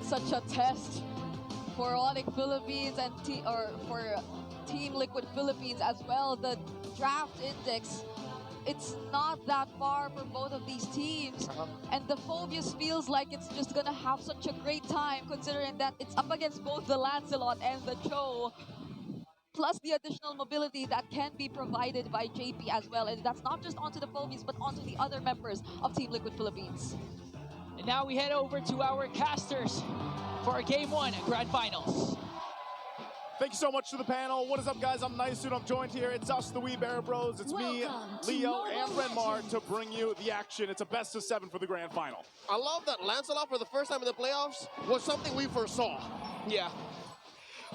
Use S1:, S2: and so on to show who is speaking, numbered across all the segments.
S1: such a test for ONIC Philippines and for Team Liquid Philippines as well. The draft index, it's not that far for both of these teams. And the Phobius feels like it's just gonna have such a great time considering that it's up against both the Lancelot and the Cho, plus the additional mobility that can be provided by JP as well. And that's not just onto the Phobies, but onto the other members of Team Liquid Philippines.
S2: And now we head over to our casters for our Game 1 Grand Finals.
S3: Thank you so much to the panel. What is up, guys? I'm Nice Dude. I'm joined here. It's us, the Wee Bear Bros. It's me, Leo, and Renmar to bring you the action. It's a best of 7 for the grand final.
S4: I love that Lancelot for the first time in the playoffs was something we foresaw.
S5: Yeah.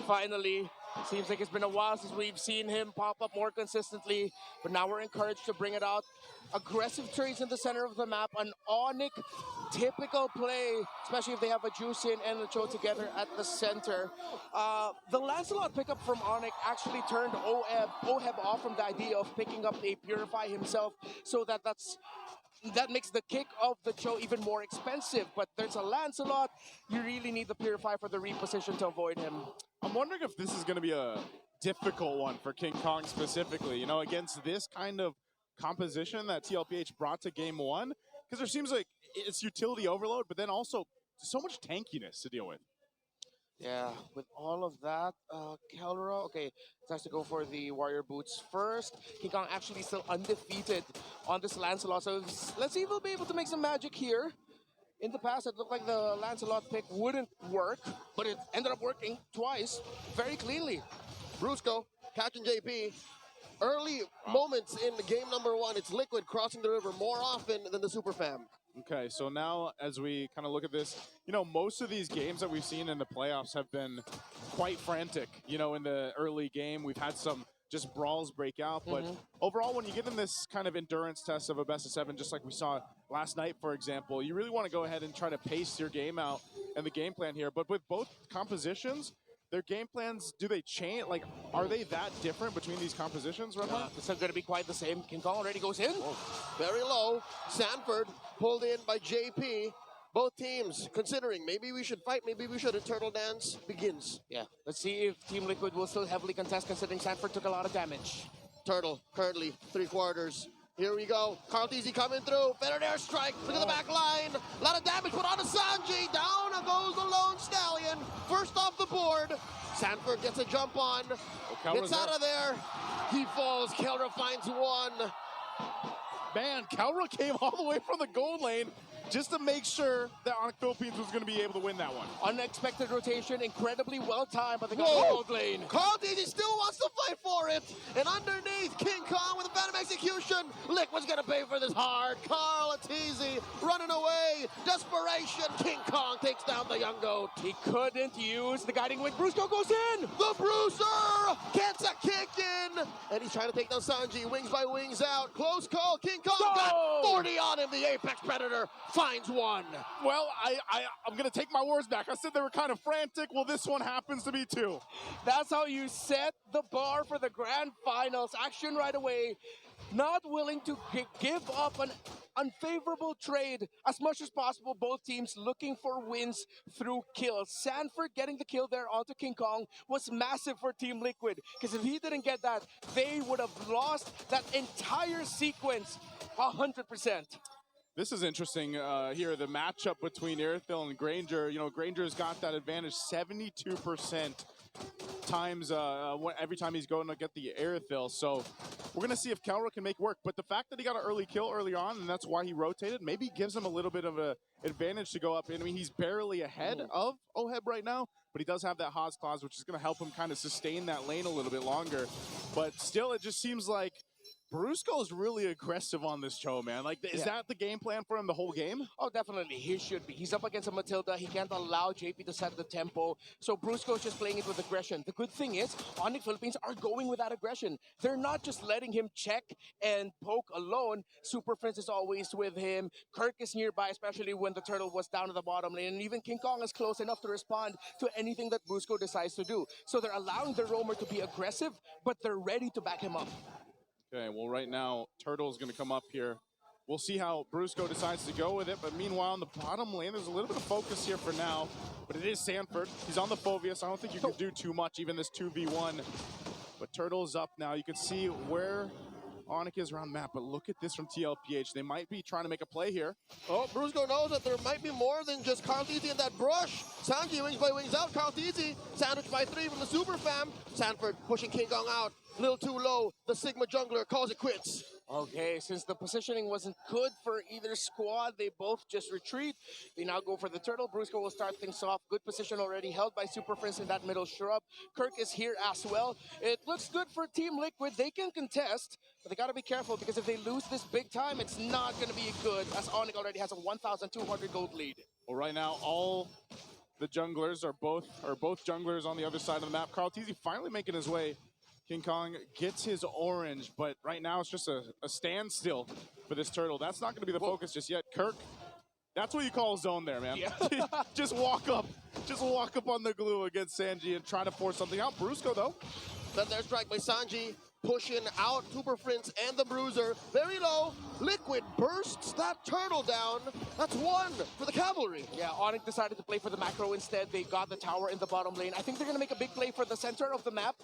S5: Finally. Seems like it's been a while since we've seen him pop up more consistently, but now we're encouraged to bring it out. Aggressive trades in the center of the map, an ONIC typical play, especially if they have a Juicin and a Cho together at the center. The Lancelot pickup from ONIC actually turned Oheb off from the idea of picking up a Purify himself, so that makes the kick of the Cho even more expensive. But there's a Lancelot, you really need the Purify for the reposition to avoid him.
S3: I'm wondering if this is going to be a difficult one for King Kong specifically, you know, against this kind of composition that TLPH brought to Game 1, because there seems like it's utility overload, but then also so much tankiness to deal with.
S5: Yeah, with all of that, Kelra, okay, has to go for the Warrior Boots first. King Kong actually still undefeated on this Lancelot, so let's see if we'll be able to make some magic here. In the past, it looked like the Lancelot pick wouldn't work, but it ended up working twice, very cleanly.
S4: Brusco catching JP. Early moments in the game number 1, it's Liquid crossing the river more often than the Super Fam.
S3: Okay, so now as we kind of look at this, you know, most of these games that we've seen in the playoffs have been quite frantic. You know, in the early game, we've had some just brawls break out, but overall, when you get in this kind of endurance test of a best of 7, just like we saw last night, for example, you really want to go ahead and try to pace your game out and the game plan here. But with both compositions, their game plans, do they change? Like, are they that different between these compositions, Renmar?
S5: It's not going to be quite the same. King Kong already goes in.
S4: Whoa. Very low. Sanford pulled in by JP. Both teams considering maybe we should fight, maybe we shouldn't. Turtle Dance begins.
S5: Yeah, let's see if Team Liquid will still heavily contest considering Sanford took a lot of damage.
S4: Turtle currently 3/4. Here we go. Carl Teasy coming through. Feathered air strike. Look at the back line. A lot of damage put on to Sanji. Down goes the Lone Stallion. First off the board. Sanford gets a jump on. Gets out of there. He falls. Kelra finds one.
S3: Man, Kelra came all the way from the gold lane just to make sure that ONIC Philippines was going to be able to win that one.
S5: Unexpected rotation, incredibly well timed by the gold lane.
S4: Carl Teasy still wants to fight for it. And underneath, King Kong with a Phantom Execution. Liquid's going to pay for this hard. Carl Teasy running away. Desperation. King Kong takes down the young goat.
S5: He couldn't use the guiding wind. Brusco goes in.
S4: The Bruiser gets a kick in. And he's trying to take down Sanji. Wings by wings out. Close call. King Kong got 40 on him. The Apex Predator finds one.
S3: Well, I'm going to take my words back. I said they were kind of frantic. Well, this one happens to be too.
S5: That's how you set the bar for the grand finals. Action right away. Not willing to give up an unfavorable trade as much as possible. Both teams looking for wins through kills. Sanford getting the kill there onto King Kong was massive for Team Liquid, because if he didn't get that, they would have lost that entire sequence 100%.
S3: This is interesting here, the matchup between Airthil and Granger. You know, Granger's got that advantage 72% times every time he's going to get the Airthil. So we're going to see if Kelra can make work. But the fact that he got an early kill early on, and that's why he rotated, maybe gives him a little bit of an advantage to go up. I mean, he's barely ahead of Oheb right now, but he does have that Haas Claws, which is going to help him kind of sustain that lane a little bit longer. But still, it just seems like Brusco is really aggressive on this Cho, man. Like, is that the game plan for him the whole game?
S5: Oh, definitely. He should be. He's up against a Matilda. He can't allow JP to set the tempo. So Brusco's just playing it with aggression. The good thing is, ONIC Philippines are going with that aggression. They're not just letting him check and poke alone. Super Prince is always with him. Kirk is nearby, especially when the turtle was down at the bottom lane. And even King Kong is close enough to respond to anything that Brusco decides to do. So they're allowing the roamer to be aggressive, but they're ready to back him up.
S3: Okay, well, right now, Turtle's going to come up here we'll see how Brusco decides to go with it. But meanwhile, in the bottom lane, there's a little bit of focus here for now. But it is Sanford. He's on the Fovea, so I don't think you can do too much, even this 2v1. But Turtle's up now. You can see where ONIC is around map, but look at this from TLPH. They might be trying to make a play here.
S4: Oh, Brusco knows that there might be more than just Carlteasy in that brush. Sanji wings by wings out. Carlteasy sandwiched by 3 from the Super Fam. Sanford pushing King Kong out. A little too low. The Sigma jungler calls it quits.
S5: Okay, since the positioning wasn't good for either squad, they both just retreat. They now go for the turtle. Brusco will start things off. Good position already held by Super Prince in that middle shrub. Kirk is here as well. It looks good for Team Liquid. They can contest, but they got to be careful because if they lose this big time, it's not going to be good, as ONIC already has a 1,200 gold lead.
S3: Well, right now, all the junglers are both junglers on the other side of the map. Carlteasy finally making his way. King Kong gets his orange, but right now it's just a standstill for this turtle. That's not going to be the focus just yet. Kirk, that's what you call a zone there, man.
S5: Yeah.
S3: Just walk up on the glue against Sanji and try to force something out. Brusco, though.
S4: Then there's strike by Sanji, pushing out Super Prince and the Bruiser. Very low. Liquid bursts that turtle down. That's 1 for the cavalry.
S5: Yeah, ONIC decided to play for the macro instead. They got the tower in the bottom lane. I think they're going to make a big play for the center of the map,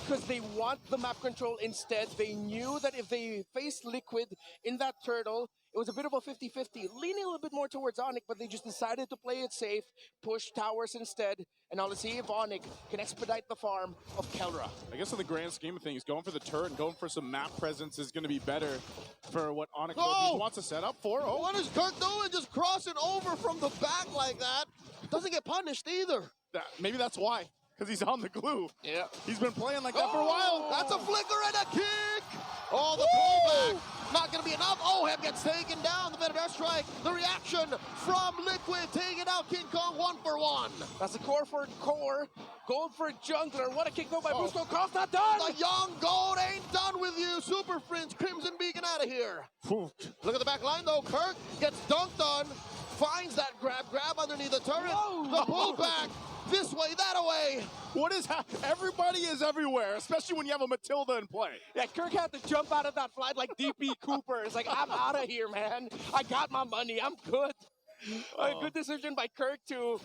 S5: because they want the map control instead. They knew that if they faced Liquid in that turtle, it was a bit of a 50-50, leaning a little bit more towards ONIC, but they just decided to play it safe, push towers instead, and now let's see if ONIC can expedite the farm of Kelra.
S3: I guess in the grand scheme of things, going for the turret and going for some map presence is going to be better for what ONIC wants to set up for. Oh,
S4: What is Kirk doing? Just crossing over from the back like that. Doesn't get punished either.
S3: maybe that's why, because he's on the glue.
S5: Yeah.
S3: He's been playing like that for a while.
S4: That's a flicker and a kick. Oh, the pullback. Not going to be enough. Oheb gets taken down. The better strike. The reaction from Liquid taking out King Kong 1 for 1.
S5: That's a core for core. Gold for jungler. What a kick though by Brusco. Cross not done.
S4: The young gold ain't done with you. Super Prince, Crimson Beacon out of here. Look at the back line though. Kirk gets dunked on. Finds that grab underneath the turret.
S5: Whoa.
S4: The pullback. This way, that away.
S3: What is happening? Everybody is everywhere, especially when you have a Matilda in play.
S5: Yeah, Kirk had to jump out of that flight like DP Cooper. It's like, I'm out of here, man. I got my money. I'm good. A good decision by Kirk to,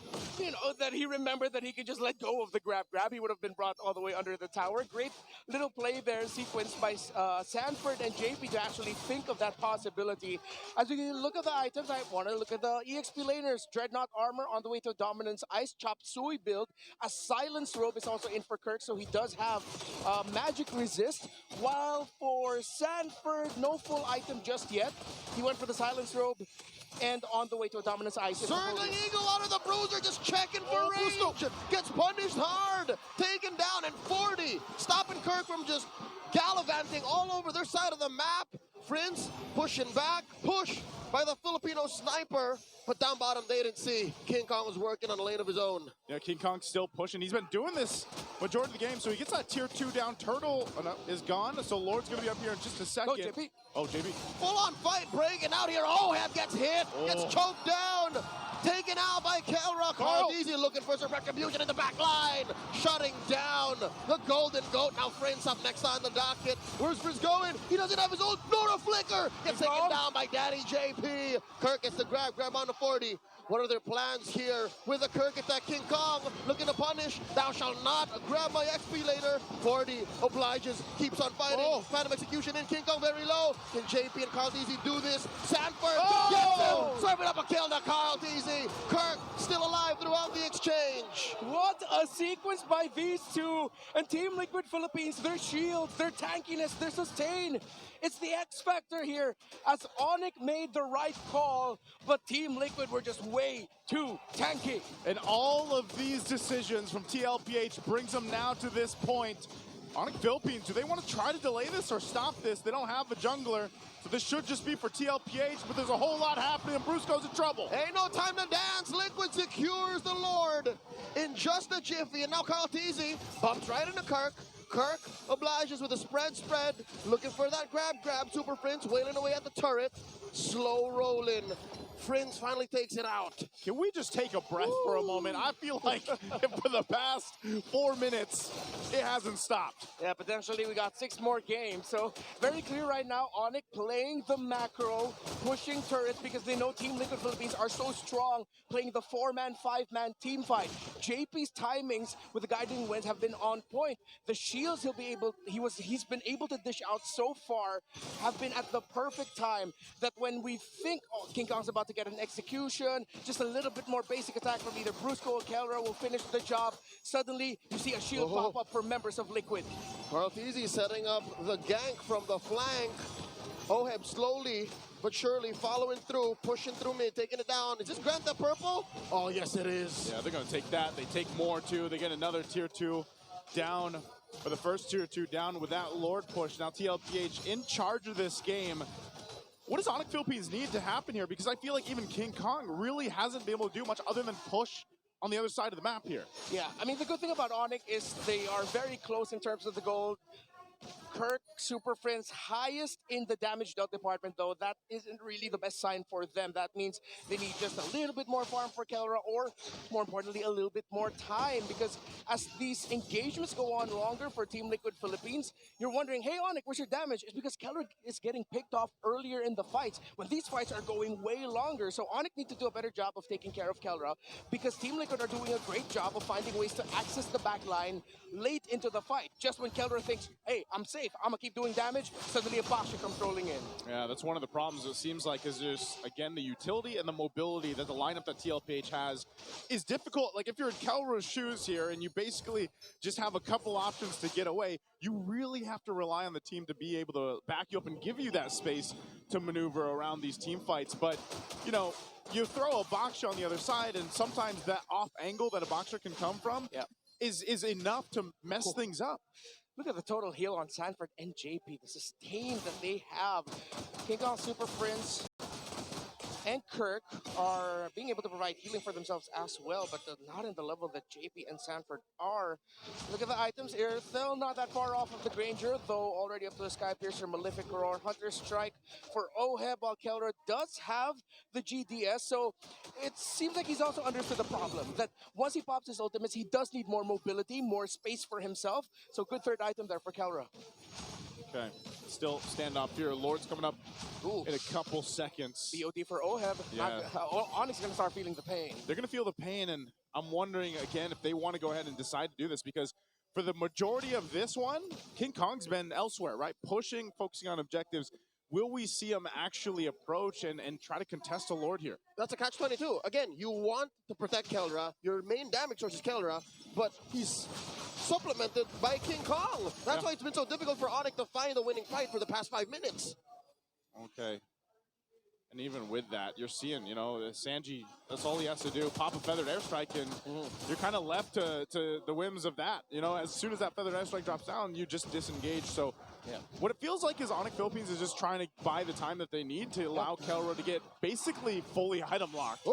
S5: that he remembered that he could just let go of the grab. He would have been brought all the way under the tower. Great little play there, sequenced by Sanford and JP to actually think of that possibility. As we look at the items, I want to look at the EXP laners. Dreadnought armor on the way to Dominance. Ice Chop Sui build. A Silence Robe is also in for Kirk, so he does have magic resist. While for Sanford, no full item just yet. He went for the Silence Robe. And on the way to a Dominance Ice.
S4: Circling Eagle out of the Bruiser, just checking for range. Gets punished hard. Taken down at 40. Stopping Kirk from just gallivanting all over their side of the map. Prince pushing back. Push by the Filipino sniper. But down bottom, they didn't see. King Kong was working on a lane of his own.
S3: Yeah, King Kong's still pushing. He's been doing this majority of the game, so he gets that tier 2 down. Turtle is gone, so Lord's going to be up here in just a second.
S5: Go, JP.
S3: Oh, JP.
S4: Full-on fight breaking out here. Oheb gets hit. Gets choked down. Taken out by Kelra. Carlteasy looking for some retribution in the back line. Shutting down the Golden Goat. Now Prince up next on the docket. Where's Prince going? He doesn't have his own. No flicker. Gets taken down by Daddy JP. Kirk gets the grab on the 40. What are their plans here with the Kirk attack? King Kong looking to punish. Thou shalt not grab my XP later. 40 obliges, keeps on fighting. Phantom execution in. King Kong very low. Can JP and Carlteasy do this? Sanford gets him. Serving up a kill to Carlteasy. Kirk still alive throughout the exchange.
S5: What a sequence by these two. And Team Liquid Philippines, their shields, their tankiness, their sustain. It's the X factor here, as ONIC made the right call, but Team Liquid were just way too tanky.
S3: And all of these decisions from TLPH brings them now to this point. ONIC Philippines, do they want to try to delay this or stop this? They don't have a jungler, so this should just be for TLPH, but there's a whole lot happening, and Brusco's in trouble.
S4: Ain't no time to dance. Liquid secures the Lord in just a jiffy, and now Carlteasy bumps right into Kirk. Kirk obliges with a spread, looking for that grab. Super Prince wailing away at the turret. Slow rolling Prince finally takes it out.
S3: Can we just take a breath for a moment? I feel like for the past 4 minutes, it hasn't stopped.
S5: Yeah, potentially we got 6 more games. So very clear right now, ONIC playing the macro, pushing turrets because they know Team Liquid Philippines are so strong, playing the 4-man, 5-man team fight. JP's timings with the guiding winds have been on point. The shields he's been able to dish out so far have been at the perfect time that when we think, oh, King Kong's about to get an execution, just a little bit more basic attack from either Brusco or Kelra will finish the job. Suddenly, you see a shield pop up for members of Liquid.
S4: Carlteasy setting up the gank from the flank. Oheb slowly but surely following through, pushing through mid, taking it down. Is this Grant the purple? Oh, yes, it is.
S3: Yeah, they're going to take that. They take more, too. They get another tier 2 down, for the first tier 2 down with that Lord push. Now TLPH in charge of this game. What does ONIC Philippines need to happen here? Because I feel like even King Kong really hasn't been able to do much other than push on the other side of the map here.
S5: Yeah, I mean, the good thing about ONIC is they are very close in terms of the gold. Kirk, Super Friends, highest in the damage dealt department, though that isn't really the best sign for them. That means they need just a little bit more farm for Kelra, or more importantly, a little bit more time, because as these engagements go on longer for Team Liquid Philippines, you're wondering, hey, ONIC, what's your damage? It's because Kelra is getting picked off earlier in the fights, when these fights are going way longer. So ONIC need to do a better job of taking care of Kelra, because Team Liquid are doing a great job of finding ways to access the back line late into the fight. Just when Kelra thinks, hey, I'm safe, I'm gonna keep doing damage, suddenly a Basha comes rolling in.
S3: Yeah, that's one of the problems it seems like, is just, again, the utility and the mobility that the lineup that TLPH has is difficult. Like, if you're in Kelra's shoes here and you basically just have a couple options to get away, you really have to rely on the team to be able to back you up and give you that space to maneuver around these team fights. But, you know, you throw a Baksha on the other side, and sometimes that off angle that a Baksha can come from is enough to mess things up.
S5: Look at the total heal on Sanford and JP, the sustain that they have. King Kong, Super Prince, and Kirk are being able to provide healing for themselves as well, but not in the level that JP and Sanford are. Look at the items here. Still not that far off of the Granger, though already up to the Sky Piercer, Malefic Roar, Hunter Strike for Oheb, while Kelra does have the GDS, so it seems like he's also understood the problem, that once he pops his ultimates, he does need more mobility, more space for himself, so good third item there for Kelra.
S3: Okay, still standoff here. Lord's coming up in a couple seconds.
S5: BOD for Oheb.
S3: Yeah.
S5: ONIC's going to start feeling the pain.
S3: They're going to feel the pain, and I'm wondering, again, if they want to go ahead and decide to do this, because for the majority of this one, King Kong's been elsewhere, right? Pushing, focusing on objectives. Will we see him actually approach and try to contest a Lord here?
S4: That's a catch-22. Again, you want to protect Kelra. Your main damage source is Kelra, but he's supplemented by King Kong. That's why it's been so difficult for ONIC to find the winning fight for the past 5 minutes.
S3: Okay. And even with that, you're seeing, you know, Sanji, that's all he has to do. Pop a feathered airstrike, and you're kind of left to the whims of that. You know, as soon as that feathered airstrike drops down, you just disengage. So what it feels like is ONIC Philippines is just trying to buy the time that they need to allow Kelra to get basically fully item locked.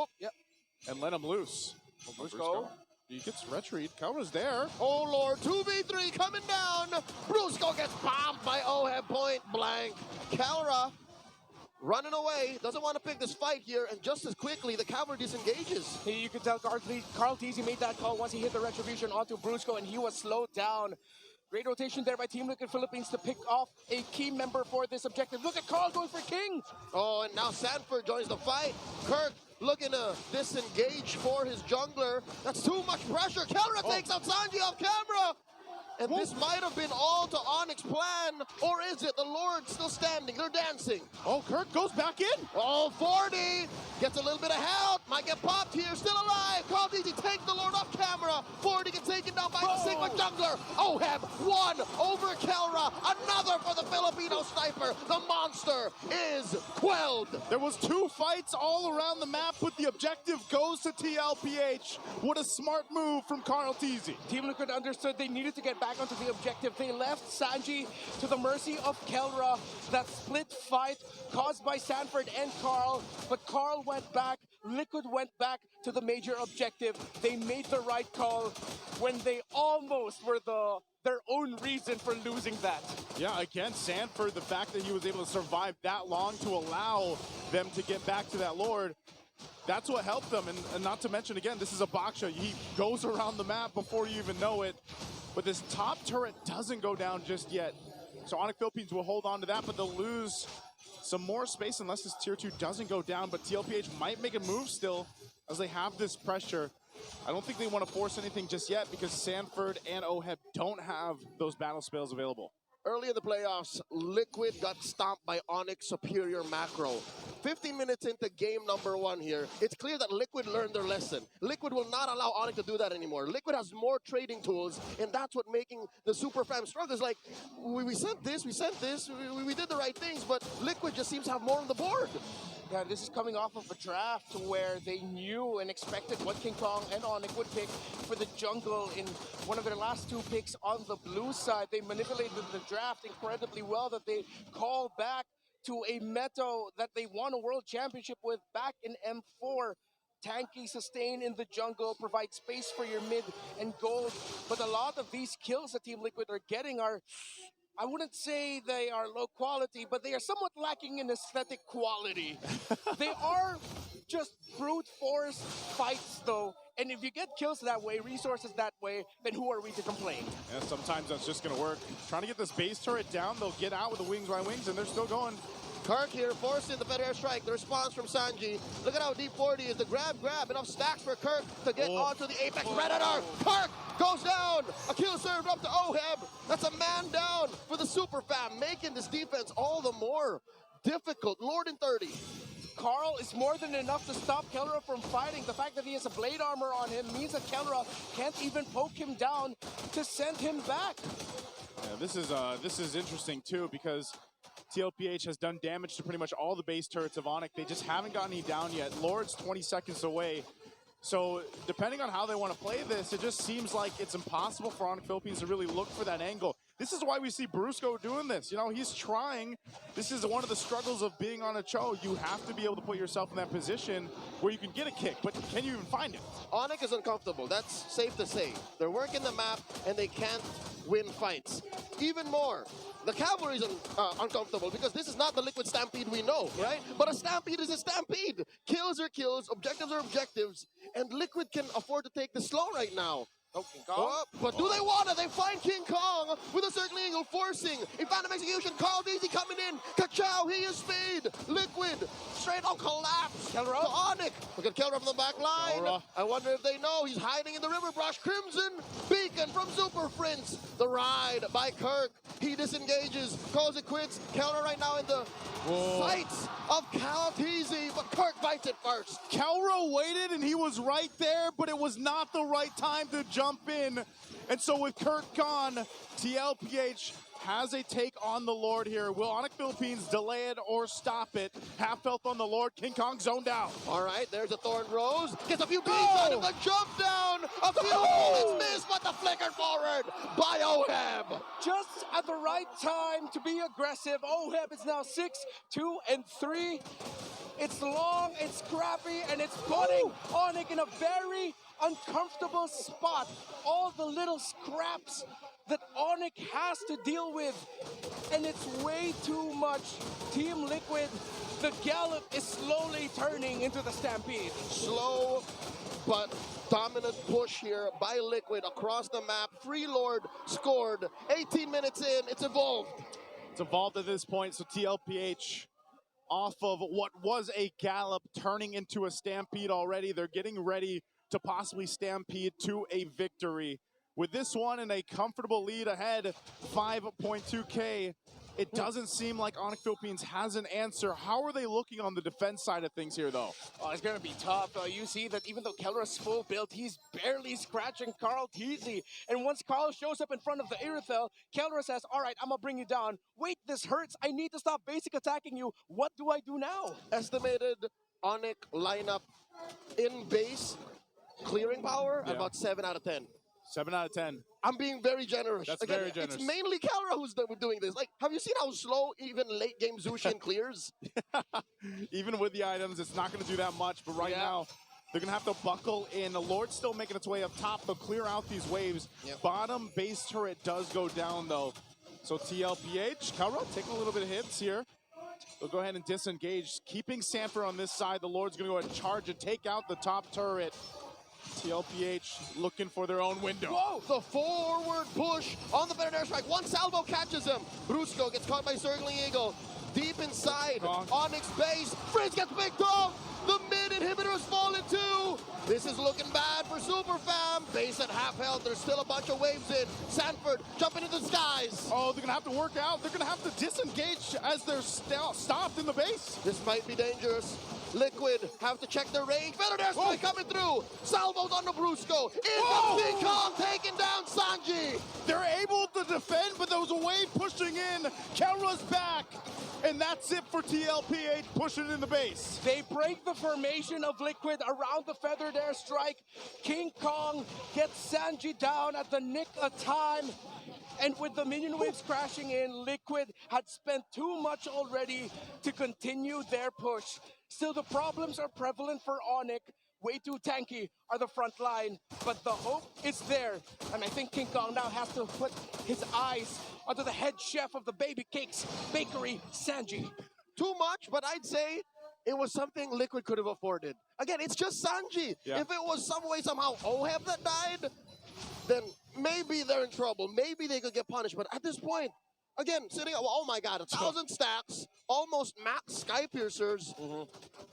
S3: And let him loose.
S5: Brusco.
S3: He gets retreat. Kelra's there.
S4: Oh, Lord. 2v3 coming down. Brusco gets bombed by Oheb point blank. Kelra running away, doesn't want to pick this fight here, and just as quickly, the cavalry disengages.
S5: You can tell Carlteasy made that call once he hit the retribution onto Brusco, and he was slowed down. Great rotation there by Team Liquid Philippines to pick off a key member for this objective. Look at Carl going for King.
S4: Oh, and now Sanford joins the fight. Kirk looking to disengage for his jungler. That's too much pressure. Kelra takes out Sanji off camera. And this might have been all to ONIC's plan, or is it the Lord still standing? They're dancing.
S3: Oh, Kirk goes back in.
S4: Oh, 40 gets a little bit of help. Might get popped here. Still alive. Carlteasy takes the Lord off camera. 40 gets taken down by the Sigma jungler. Oheb, one over Kelra. Another for the Filipino sniper. The monster is quelled.
S3: There was 2 fights all around the map, but the objective goes to TLPH. What a smart move from Carlteasy.
S5: Team Liquid understood they needed to get back onto the objective. They left Sanji to the mercy of Kelra. That split fight caused by Sanford and Carl, but Carl went back. Liquid went back to the major objective. They made the right call when they almost were their own reason for losing that.
S3: Yeah, again, Sanford, the fact that he was able to survive that long to allow them to get back to that Lord, that's what helped them. And not to mention, again, this is a box shot. He goes around the map before you even know it. But this top turret doesn't go down just yet. So ONIC Philippines will hold on to that, but they'll lose some more space unless this tier 2 doesn't go down. But TLPH might make a move still as they have this pressure. I don't think they want to force anything just yet because Sanford and OHEB don't have those battle spells available.
S4: Early in the playoffs, Liquid got stomped by ONIC Superior Macro. 15 minutes into game number 1 here, it's clear that Liquid learned their lesson. Liquid will not allow ONIC to do that anymore. Liquid has more trading tools, and that's what making the Super Fam struggle. It's like, we sent this, we did the right things, but Liquid just seems to have more on the board.
S5: Yeah, this is coming off of a draft where they knew and expected what King Kong and ONIC would pick for the jungle in one of their last 2 picks on the blue side. They manipulated the draft incredibly well that they called back to a meta that they won a world championship with back in M4. Tanky, sustain in the jungle, provide space for your mid and gold. But a lot of these kills that Team Liquid are getting are, I wouldn't say they are low quality, but they are somewhat lacking in aesthetic quality. They are just brute force fights though, and if you get kills that way, resources that way, then who are we to complain?
S3: Yeah, sometimes that's just gonna work. Trying to get this base turret down, they'll get out with the wings by wings, and they're still going.
S4: Kirk here forcing the Fed Air Strike. The response from Sanji. Look at how deep 40 is. The grab. Enough stacks for Kirk to get onto the Apex Predator. Kirk goes down. A kill served up to OHEB. That's a man down for the Super Fam, making this defense all the more difficult. Lord in 30.
S5: Carl is more than enough to stop Kellera from fighting. The fact that he has a blade armor on him means that Kellera can't even poke him down to send him back.
S3: Yeah, this is interesting too because TLPH has done damage to pretty much all the base turrets of ONIC. They just haven't gotten any down yet. Lord's 20 seconds away. So depending on how they want to play this, it just seems like it's impossible for ONIC Philippines to really look for that angle. This is why we see Brusco doing this. You know, he's trying. This is one of the struggles of being on a Cho. You have to be able to put yourself in that position where you can get a kick, but can you even find it?
S4: ONIC is uncomfortable. That's safe to say. They're working the map, and they can't win fights. Even more, the cavalry is uncomfortable because this is not the Liquid Stampede we know, right? But a Stampede is a Stampede. Kills are kills, objectives are objectives, and Liquid can afford to take the slow right now.
S5: Oh, King Kong.
S4: But do they want it? They find King Kong with a circling eagle forcing. A phantom execution. Called easy coming in. Kachow, he is speed. Liquid straight on collapse.
S5: Kellera.
S4: To ONIC. Look at Kellera from the back line.
S3: Kellera.
S4: I wonder if they know he's hiding in the river brush. Crimson Beacon from Super Prince. The ride by Kirk. He disengages. Calls it quits. Kellera right now in the sights of Calteezy, but Kirk bites it first.
S3: Kelro waited and he was right there, but it was not the right time to jump in. And so with Kirk gone, TLPH has a take on the Lord here. Will ONIC Philippines delay it or stop it? Half health on the Lord. King Kong zoned out.
S4: All right, there's a Thorn Rose. Gets a few beats out of the jump down. A few bullets missed, but the flickered forward by OHEB.
S5: Just at the right time to be aggressive. OHEB is now 6, 2, and 3. It's long, it's scrappy, and it's putting ONIC in a very uncomfortable spot. All the little scraps that ONIC has to deal with, and it's way too much. Team Liquid, the gallop is slowly turning into the Stampede.
S4: Slow but dominant push here by Liquid across the map. Free Lord scored. 18 minutes in, it's evolved.
S3: It's evolved at this point, so TLPH off of what was a gallop turning into a stampede already. They're getting ready to possibly stampede to a victory. With this one in a comfortable lead ahead, 5.2K, it doesn't seem like ONIC Philippines has an answer. How are they looking on the defense side of things here, though?
S5: Oh, it's going to be tough. You see that even though Kellera's full build, he's barely scratching Carl Teasy. And once Carl shows up in front of the Irithel, Kellera says, all right, I'm going to bring you down. Wait, this hurts. I need to stop basic attacking you. What do I do now?
S4: Estimated ONIC lineup in base clearing power, about 7 out of 10.
S3: 7 out of 10.
S4: I'm being very generous.
S3: That's
S4: Again,
S3: very generous.
S4: It's mainly Kellera who's doing this. Like, have you seen how slow even late game Zushin clears?
S3: Even with the items, it's not going to do that much. But right now, they're going to have to buckle in. The Lord's still making its way up top. They'll clear out these waves. Bottom base turret does go down, though. So TLPH, Kellera taking a little bit of hits here. They'll go ahead and disengage, keeping Sanford on this side. The Lord's going to go ahead and charge and take out the top turret. TLPH looking for their own window.
S4: Whoa! The forward push on the better airstrike. One salvo catches him. Brusco gets caught by Circling Eagle. Deep inside, ONIC base. Frizz gets picked off. The mid inhibitor has fallen too. This is looking bad for Super Fam. Base at half health. There's still a bunch of waves in. Sanford jumping into the skies.
S3: Oh, they're going to have to work out. They're going to have to disengage as they're stopped in the base.
S4: This might be dangerous. Liquid have to check their range. Better airstrike coming through. Salvos on the Brusco. In the King Kong taking down Sanji.
S3: They're able to defend, but there was a wave pushing in. Kelra's back. And that's it for TLPH pushing in the base.
S5: They break the formation of Liquid around the feathered airstrike. King Kong gets Sanji down at the nick of time. And with the minion waves crashing in, Liquid had spent too much already to continue their push. Still, the problems are prevalent for ONIC. Way too tanky are the front line, but the hope is there. And I think King Kong now has to put his eyes onto the head chef of the Baby Cakes Bakery, Sanji.
S4: Too much, but I'd say it was something Liquid could have afforded. Again, it's just Sanji.
S3: Yeah.
S4: If it was some way somehow Oheb that died, then maybe they're in trouble. Maybe they could get punished. But at this point, again, sitting at, oh my God, 1,000 stacks, almost max Sky Piercers.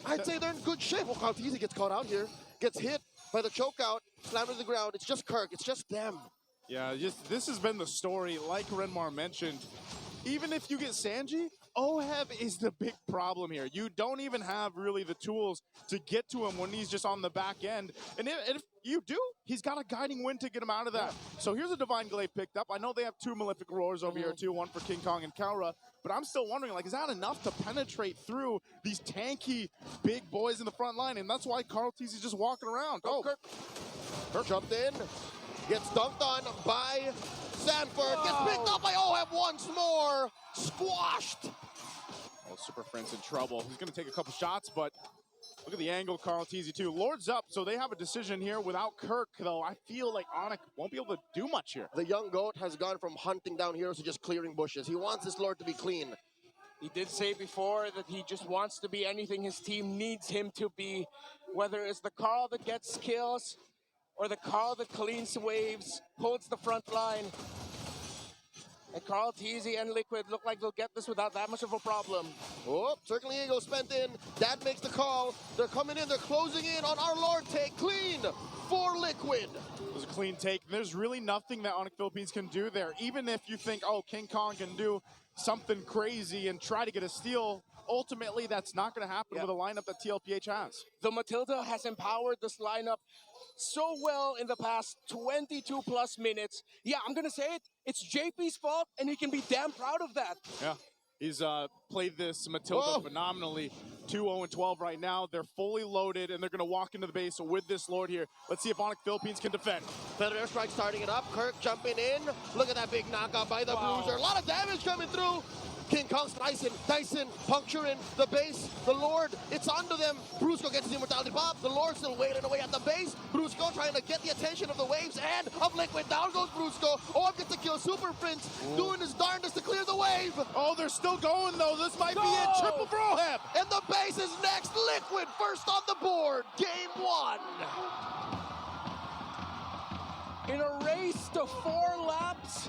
S4: I'd say they're in good shape. Well, Kaltizi gets caught out here, gets hit by the choke out, slammed to the ground. It's just Kirk. It's just them.
S3: Yeah, this has been the story. Like Renmar mentioned, even if you get Sanji, Oheb is the big problem here. You don't even have really the tools to get to him when he's just on the back end. And if you do, he's got a guiding wind to get him out of that. So here's a Divine Glaive picked up. I know they have 2 Malefic Roars over here too, one for King Kong and Kelra, but I'm still wondering, like, is that enough to penetrate through these tanky big boys in the front line? And that's why Carl Teasy is just walking around.
S4: Oh, Kirk jumped in, gets dunked on by Sanford, gets picked up by Oheb once more, squashed.
S3: Oh, Super Friend's in trouble. He's going to take a couple shots, but look at the angle, Carl Teasy too. Lord's up, so they have a decision here. Without Kirk, though, I feel like ONIC won't be able to do much here.
S4: The young goat has gone from hunting down heroes to just clearing bushes. He wants this Lord to be clean.
S5: He did say before that he just wants to be anything his team needs him to be, whether it's the Carl that gets kills or the Carl that cleans waves, holds the front line. And Carl Teasy and Liquid look like they'll get this without that much of a problem.
S4: Oh, Circling Eagle spent in. Dad makes the call. They're coming in. They're closing in on our Lord take. Clean for Liquid.
S3: It was a clean take. There's really nothing that ONIC Philippines can do there. Even if you think, oh, King Kong can do something crazy and try to get a steal, ultimately that's not going to happen with a lineup that TLPH has.
S5: The Matilda has empowered this lineup so well in the past 22 plus minutes. Yeah, I'm gonna say it. It's JP's fault, and he can be damn proud of that.
S3: Yeah, he's played this Matilda phenomenally. 2-0-12 right now. They're fully loaded, and they're gonna walk into the base with this Lord here. Let's see if ONIC Philippines can defend.
S4: Feather airstrike starting it up. Kirk jumping in. Look at that big knockout by the Bruiser. A lot of damage coming through. King Kong's Dyson puncturing the base. The Lord, it's onto them. Brusco gets his immortality pop. The Lord still wailing away at the base. Brusco trying to get the attention of the waves and of Liquid. Down goes Brusco. Orb gets to kill Super Prince, doing his darndest to clear the wave.
S3: Oh, they're still going though. This might be it. Triple for Oheb.
S4: And the base is next. Liquid first on the board. Game 1.
S5: In a race to 4 laps,